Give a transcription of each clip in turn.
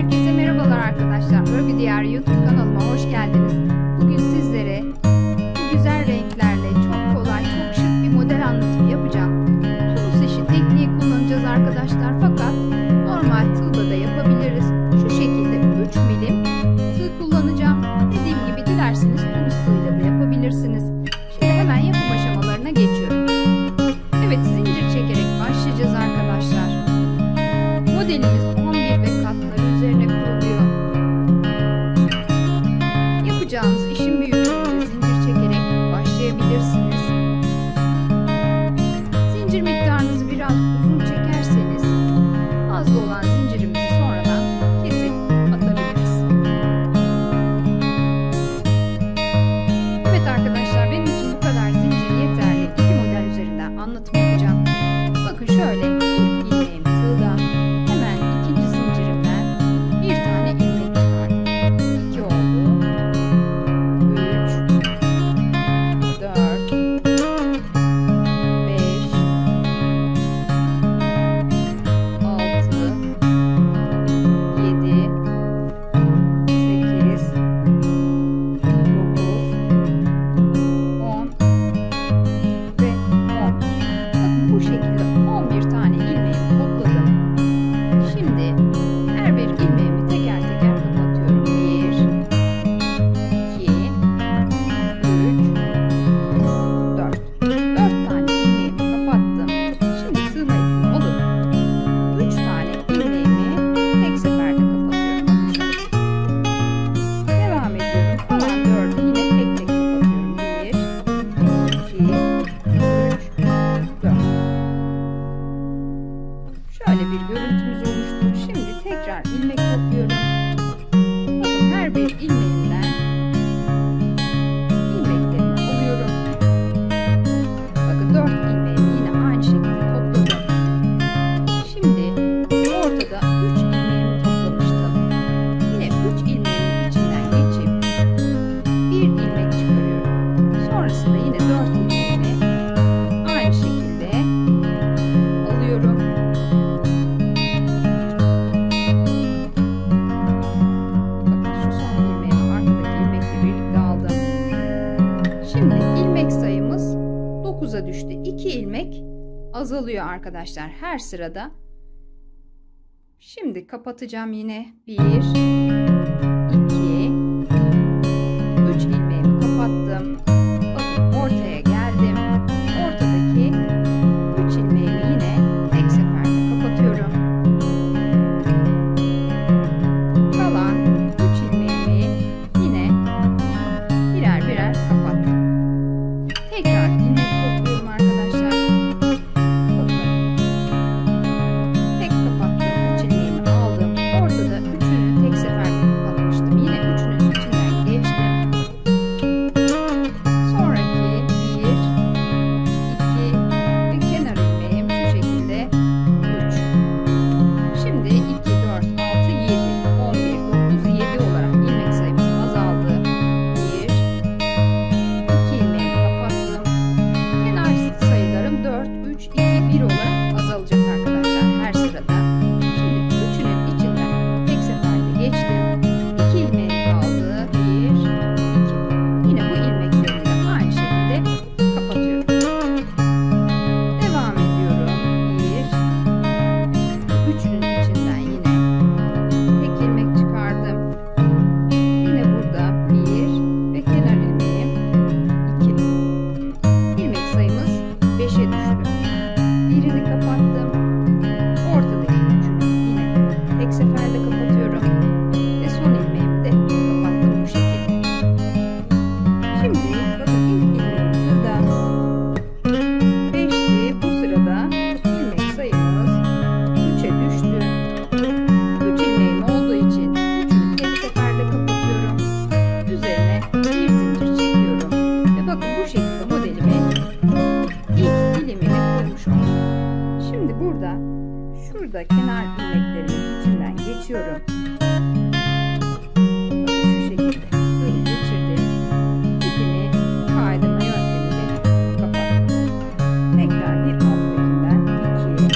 Herkese merhabalar arkadaşlar. Örgü Diyarı YouTube kanalıma hoş geldiniz. Bugün sizlere bu güzel renklerle çok kolay, çok şık bir model anlatımı yapacağım. Tunus işi tekniği kullanacağız arkadaşlar. Fakat normal tığla da yapabiliriz. Şu şekilde 3 milim tığ kullanacağım. Dediğim gibi dilerseniz Tunus tığıyla da yapabilirsiniz. Şimdi hemen yapım aşamalarına geçiyorum. Evet, zincir çekerek başlayacağız arkadaşlar. Modelimiz 11 ve katları üzerine kuruluyor. Yapacağınız işin büyüklüğünde zincir çekerek başlayabilirsiniz. Zincir miktarınızı biraz uzun çekerseniz fazla olan zincirimizi sonradan kesip atabiliriz. Evet arkadaşlar, benim için bu kadar zincir yeterli. 2 model üzerinden anlatım yapacağım. Bakın şöyle, ilk ilmeğim tığda. Hemen ikinci zincirimden bir tane ilmek çıkardım. 2 oldu. 3 4 5 6 7 8 9 10 ve 11. Bakın bu şekilde 11 tane ilmeğimi topladım. Şimdi her bir ilmeğimi teker teker kapatıyorum. 1 2 3 4 tane ilmeğimi kapattım. Şimdi tığma ipimi alıp 3 tane ilmeğimi tek seferde kapatıyorum. Bakın şöyle. Devam ediyorum. Kalan 4'ü yine tek tek kapatıyorum. 1 2 3 4. Şöyle bir görüntümüz oluştu. Şimdi tekrar ilmek topluyorum. Bakın her bir ilmeğimden ilmeklerimi alıyorum. Bakın 4 ilmeğimi yine aynı şekilde topladım. Şimdi ortada 3 ilmeğimi toplamıştım. Yine 3 ilmeğimin içinden geçip bir ilmek çıkarıyorum. Sonrasında yine 4 ilmeğimi aynı şekilde alıyorum. Bakın şu son ilmeğimi arkadaki ilmekle birlikte aldım. Şimdi ilmek sayımız 9'a düştü. 2 ilmek azalıyor arkadaşlar her sırada. Şimdi kapatacağım yine. 1 2 3 ilmeğimi kapattım. Bakın ortaya geldim. Ortadaki 3 ilmeğimi yine tek seferde kapatıyorum. Kalan 3 ilmeğimi yine birer birer kapattım. Tekrar ilmek topluyorum arkadaşlar. Bakın. Tek kapattığım 3 ilmeğimi aldım. Ortada 3'ünü tek seferde kapatmıştım. Yine 3'ünün içinden geçtim. Sonraki 1 2 ve kenar ilmeğim şu şekilde 3. Şimdi 2 4 6 7 11 9 7 olarak ilmek sayımız azaldı. 1 2 ilmeğimi kapattım. Kenar sayılarım 4 3 2 1 olarak azalacak arkadaşlar her sırada. Şimdi 3'ünün içinden tek seferde geçtim. 2 ilmeğim kaldı. 1 2. Yine bu ilmeklerimi de aynı şekilde kapatıyorum. Devam ediyorum. 1 3'ünün içinden yine tek ilmek çıkardım. Yine burada 1 ve kenar ilmeğim 2. İlmek sayımız 5'e düştü. Birini kapattım. Ortadaki 3'ünü yine tek seferde kapatıyorum. Ve son ilmeğimi de kapattım bu şekilde. Şimdi bakın ilk ilmeğim tığda 5'ti. Bu sırada ilmek sayımız 3'e düştü. 3 ilmeğim olduğu için 3'ünü tek seferde kapatıyorum. Üzerine bir zincir çekiyorum. Ve bakın bu şekilde modelimi ilk dilimini kurmuş oldum. Şimdi şurada kenar ilmeklerimin içinden geçiyorum. Bakın şu şekilde tığımı geçirdim. İpimi kaydırma yöntemiyle kapattım. Tekrar bir alttakinden 2 3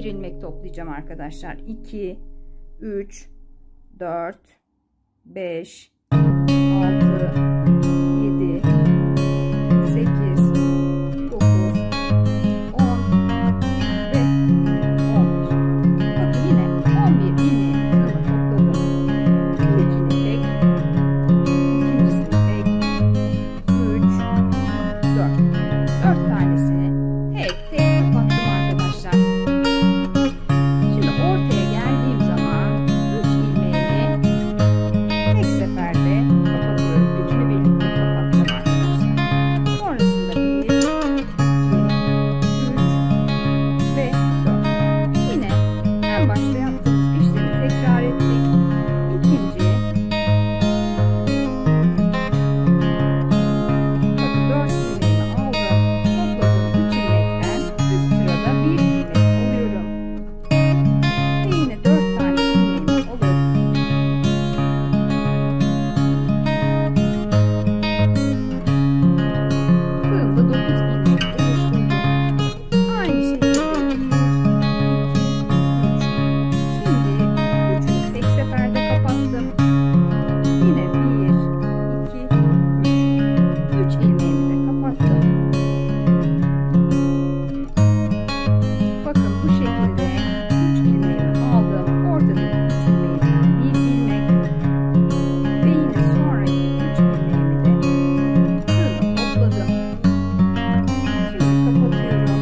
11 ilmek toplayacağım arkadaşlar. 2, 3, 4, 5, 6, 7, 8, 9, 10 ve 11. Bakın yine 11 ilmeğimi topladım. İlkini tek, ikincisini tek, 3, 4 tanesini tek tek kapattım arkadaşlar. Şimdi ortaya geldiğim zaman 3 ilmeğimi tek seferde kapatıyorum. Üçünü birlikte kapattım arkadaşlar. Sonrasında 1, 2, 3 ve 4. Yine en başta yaptığımız işlemi tekrar ettik. İkinci, bakın 4 ilmeğimi aldım. Topladığım 3 ilmekten üst sırada 1 ilmek alıyorum. Ve yine 4 tane ilmeğimi alıp tığımda 9 ilmek oluşturdum. Aynı şekilde 1, 2, 3. Şimdi üçünü tek seferde kapattım. Yine 1, 2, 3 ilmeğimi de kapattım. Bakın bu şekilde 3 ilmeğimi aldım. Ortadaki 3 ilmeğimden 1 ilmek ve yine sonraki 3 ilmeğimi de tığıma topladım. Şimdi kapatıyorum.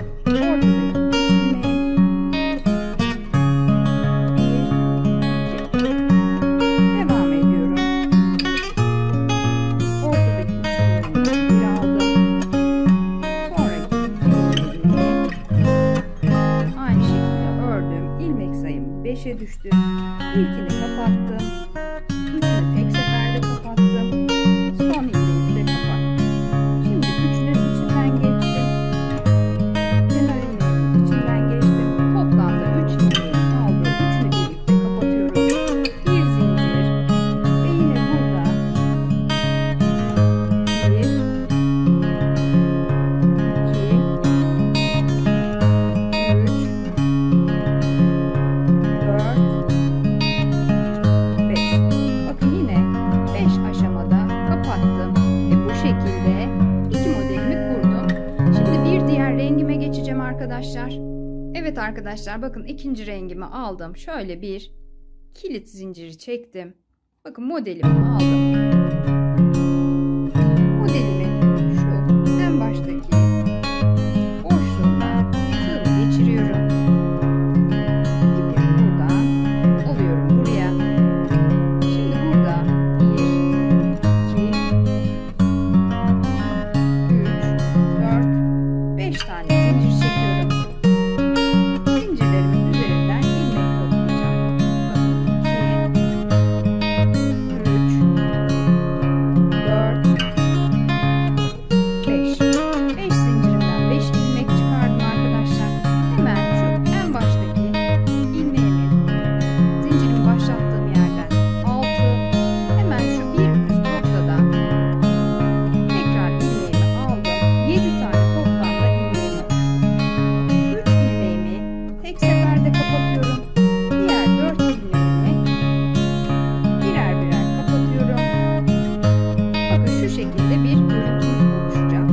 Ortadaki 3 ilmeğim, 1, 2, devam ediyorum. Ortadaki 3 ilmeğimden 1 aldım. Sonraki 2 ilmeğimi aynı şekilde ördüm. İlmek sayım 5'e düştü. İlkini kapattım. Üçünü tek seferde kapattım. Son ilmeğimi de kapattım. Şimdi üçünün içinden geçtim. Kenar ilmeğimin içinden geçtim. Toplamda 3 ilmeğim kaldı. Üçünü birlikte kapatıyorum. Bir zincir ve yine burada 1, 2, 3, 4, 5. Bakın yine 5 aşamada kapattım ve bu şekilde iki modelimi kurdum. Şimdi bir diğer rengime geçeceğim arkadaşlar. Evet arkadaşlar, bakın ikinci rengimi aldım. Şöyle bir kilit zinciri çektim. Bakın modelimi aldım. Modelimi şu en baştaki boşluğuna tığımı geçiriyorum. İpimi buradan alıyorum buraya. Şimdi burada 1, 2, 3, 4, 5 tane zincir çekiyorum. Zincirlerimin üzerinden ilmek toplayacağım. Bakın 2, 3, 4, 5. 5 zincirimden 5 ilmek çıkardım arkadaşlar. Hemen şu en baştaki ilmeğimin, zincirimi başlattığım yerden 6. Hemen şu bir üst noktadan tekrar ilmeğimi aldım. 7 tane toplamda ilmeğim oldu. 3 ilmeğimi tek seferde kapatıyorum. Diğer 4 ilmeğimi birer birer kapatıyorum. Bakın şu şekilde bir görüntümüz oluşacak.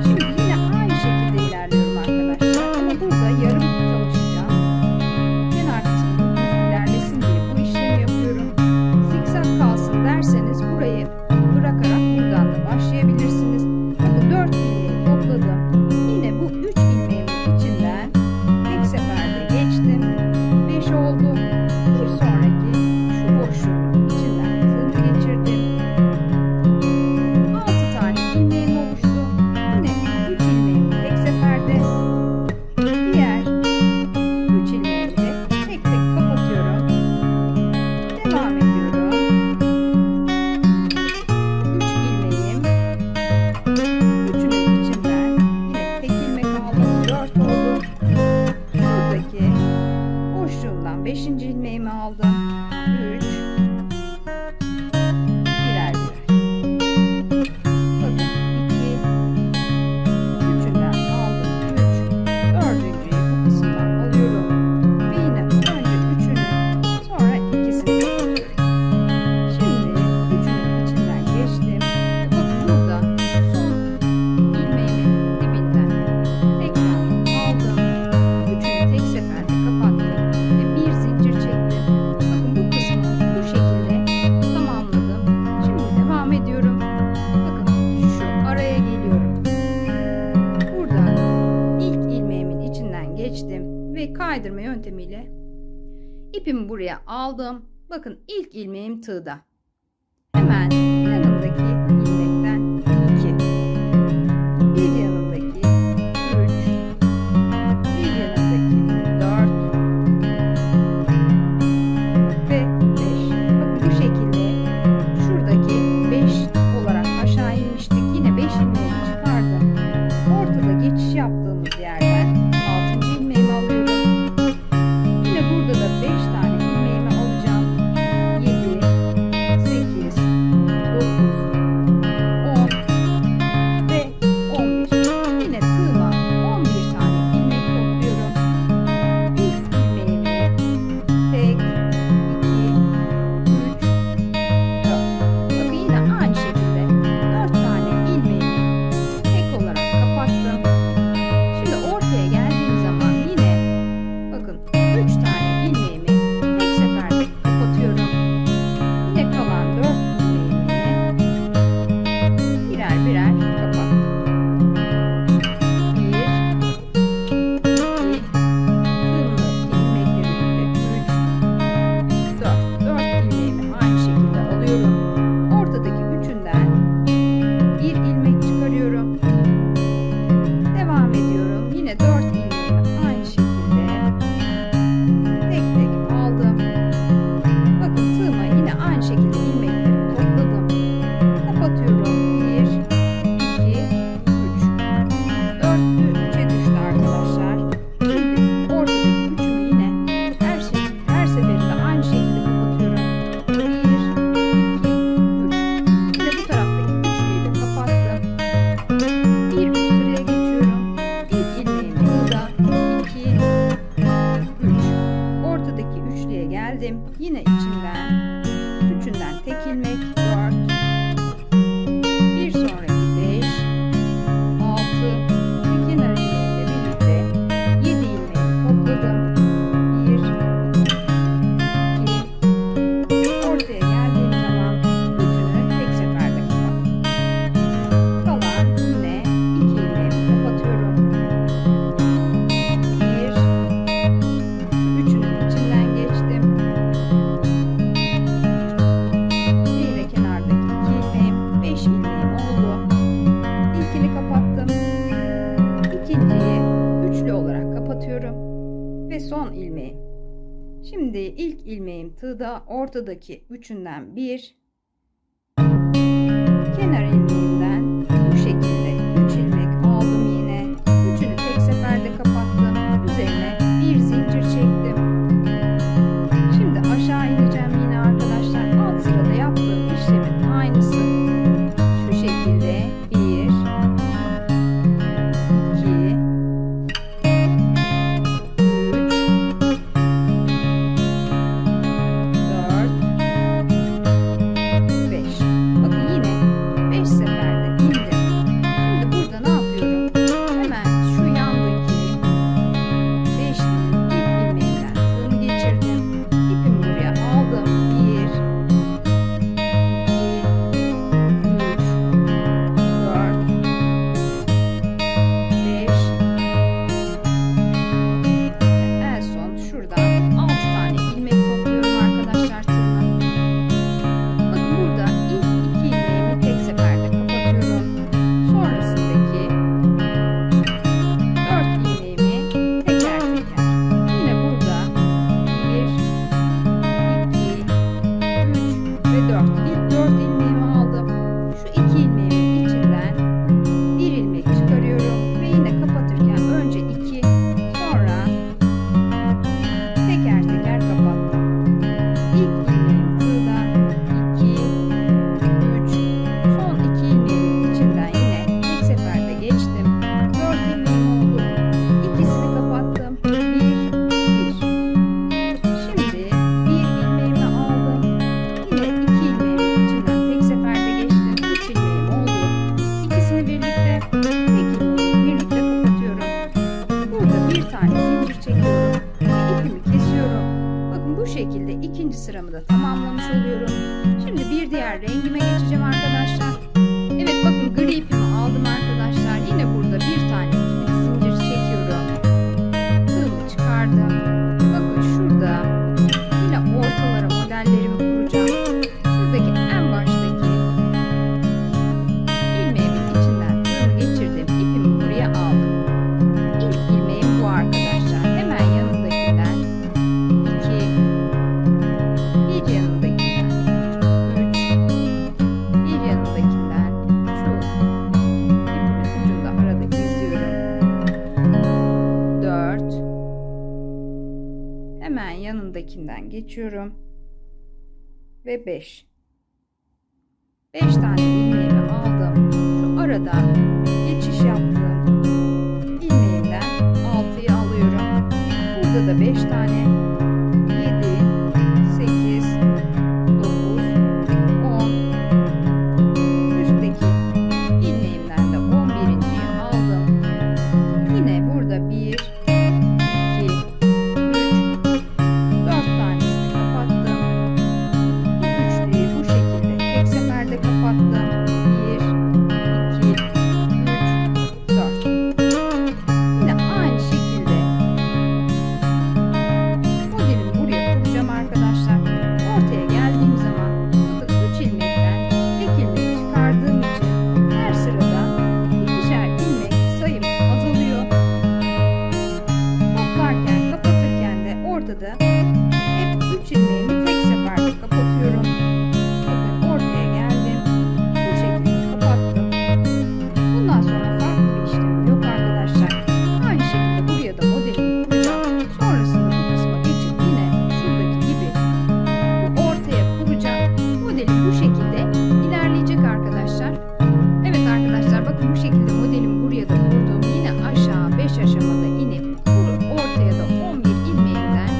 Şimdi yine aynı şekilde ilerliyorum arkadaşlar. Ama burada yarım çalışacağım. Kenar kısmı düz ilerlesin diye bu işlemi yapıyorum. Zikzak kalsın derseniz burayı bırakarak buradan da başlayabilirsiniz. Bakın 4 ilmeği topladım. Yine bu 3 ilmeğimin içinden tek seferde geçtim. 5 oldu. Bir sonraki şu boşluğun içinden tığımı geçirdim. 6 tane ilmeğim oluştu. Yine 3 ilmeğimi tek seferde, diğer 3 ilmeğimi de tek tek kapatıyorum. Devam ediyorum. 3 ilmeğim, üçünün içinden yine tek ilmek aldım. 4 oldu. Şuradaki boşluğumdan 5. ilmeğimi aldım. 3, birer birer. Bakın 2, üçünden aldım 3, dördüncüyü bu kısımdan kaydırma yöntemiyle ipimi buraya aldım. Bakın ilk ilmeğim tığda. Hemen yanındaki ilmekten 2, bir yanındaki 3, bir yanındaki 4 ve 5. Bakın bu şekilde şuradaki 5 olarak aşağı inmiştik. Yine 5 ilmeğimi çıkardım. Ortada geçiş yaptığımız yerden 6. ilmeğimi alıyorum. Yine burada da 5 tane ilmeğimi alacağım. 7, 8, 9, 10 ve 11. Yine tığıma 11 tane ilmek topluyorum. İlk ilmeğimi tek, 2, 3, 4. Bakın yine aynı şekilde 4 tane ilmeğimi tek olarak kapattım. Şimdi ortaya geldiğim zaman yine bakın 3 tane ilmeğimi tek seferde kapatıyorum. Yine kalan 4 ilmeğimi birer birer kapattım. 1, 2, tığımdaki ilmekle birlikte 3, 4. 4 ilmeğimi aynı şekilde alıyorum. Ortadaki üçünden bir ilmek çıkarıyorum. Devam ediyorum. Yine 4 ilmeğimi aynı şekilde tek tek aldım. Bakın tığıma yine aynı şekilde ilmeklerimi topladım. Kapatıyorum. 1, 2, 3. 4'lü 3'e düştü arkadaşlar. Çünkü ortadaki üçümü yine her seferinde aynı şekilde kapatıyorum. 1, 2, 3. Yine bu taraftaki üçlüyü de kapattım. Bir üst sıraya geçiyorum. İlk ilmeğimi tığda 2, 3. Ortadaki üçlüye geldim. Yine üçünden tek ilmek 4. Bir sonraki 5, 6 ve kenar ilmeğimle birlikte 7 ilmeğimi topladım. 1, 2, ortaya geldiğim zaman üçünü tek seferde kapattım. Kalan yine 2 ilmeğimi kapatıyorum. 1, üçünün içinden geçtim. Yine kenardaki 2 ilmeğim, 5 ilmeğim oldu. İlkini kapattım. İkinciyi üçlü olarak kapatıyorum. Ve son ilmeğim. Şimdi ilk ilmeğim tığda, ortadaki üçünden bir, kenar ilmeğimden bu şekilde 3 ilmek aldım yine. Üçünü tek seferde kapattım. Üzerine bir zincir çektim. Şimdi aşağı ineceğim yine arkadaşlar. Alt sırada yaptığım işlemin aynısı. Şu şekilde 1, 2, 3, 4, 5. Bakın yine 5 seferde indim. Şimdi burada ne yapıyorum? Hemen şu yandaki 5'linin ilk ilmeğinden tığımı geçirdim. İpimi buraya aldım. 1, 2, 3, 4, 5. En son şuradan 6 tane ilmek topluyorum arkadaşlar tığıma. Bakın burada ilk 2 ilmeğimi tek seferde kapatıyorum. Sonrasındaki 4 ilmeğimi teker teker. Yine burada 1, 2, 3 ve 4. İlk 4 ilmeğimi aldım. Şu 2 ilmeğimin içinden bir ilmek çıkarıyorum ve yine kapatırken önce 2, sonra teker teker kapattım. İlk ilmeğim tığda 2, 3, son 2 ilmeğimin içinden yine tek seferde geçtim. 4 ilmeğim oldu. İkisini kapattım. 1, 1. Şimdi bir ilmeğimi aldım. Yine 2 ilmeğimin içinden tek seferde geçtim. 3 ilmeğim oldu. İkisini birlikte, tek ilmeğimi birlikte kapatıyorum. Burada bir tane zincir çekiyorum ve ipimi kesiyorum. Bakın bu şekilde ikinci sıramı da tamamlamış oluyorum. Şimdi bir diğer rengime geçeceğim arkadaşlar. Evet bakın gri ipimi aldım arkadaşlar. Yine burada bir tane kilit zincir çekiyorum. Tığımı çıkardım. hemen yanındakinden geçiyorum ve 5 tane ilmeğimi aldım. Şu arada geçiş yaptığım ilmeğimden 6'yı alıyorum. Burada da 5 tane, 7, 8, 9, 10, üstteki ilmeğimden de 11.'yi aldım. Yine burada 1, 2, 3, 4 tanesini kapattım. Bu üçlüyü bu şekilde tek seferde kapattım. 1, 2, 3, 4. Yine aynı şekilde modelimi buraya kuracağım arkadaşlar. Ortaya geldiğim zaman bakın 3 ilmekten tek ilmek çıkardığım için her sırada ikişer ilmek sayım azalıyor. Toplarken, kapatırken de ortada hep 3 ilmeğimi tek seferde kapatıyorum. Bakın ortaya geldim. Bu şekilde kapattım. Bundan sonra farklı bir işlemim yok arkadaşlar. Aynı şekilde buraya da modelimi kuracağım. Sonrasında bu kısma geçip yine şuradaki gibi bu ortaya kuracağım. Modelim bu şekilde ilerleyecek arkadaşlar. Evet arkadaşlar, bakın bu şekilde modelimi buraya da kurdum. Yine aşağı 5 aşamada inip ortaya da 11 ilmeğimden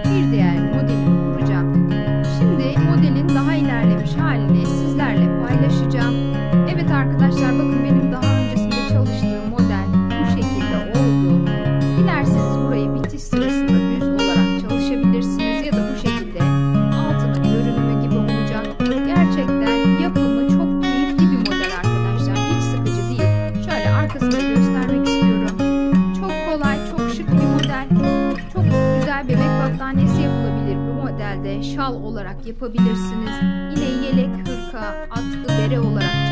bir diğer modelimi kuracağım. Şimdi modelin daha ilerlemiş halini sizlerle paylaşacağım. Evet arkadaşlar, bakın benim daha öncesinde çalıştığım model bu şekilde oldu. Dilerseniz burayı bitiş sırasında düz olarak çalışabilirsiniz ya da bu şekilde altının görünümü gibi olacak. Gerçekten yapımı çok keyifli bir model arkadaşlar. Hiç sıkıcı değil. Şöyle arkasını göstermek istiyorum. Çok kolay, çok şık bir model. Çok güzel bebek battaniyesi yapılabilir bu modelde. Şal olarak yapabilirsiniz. Yine yelek, hırka, atkı, bere olarak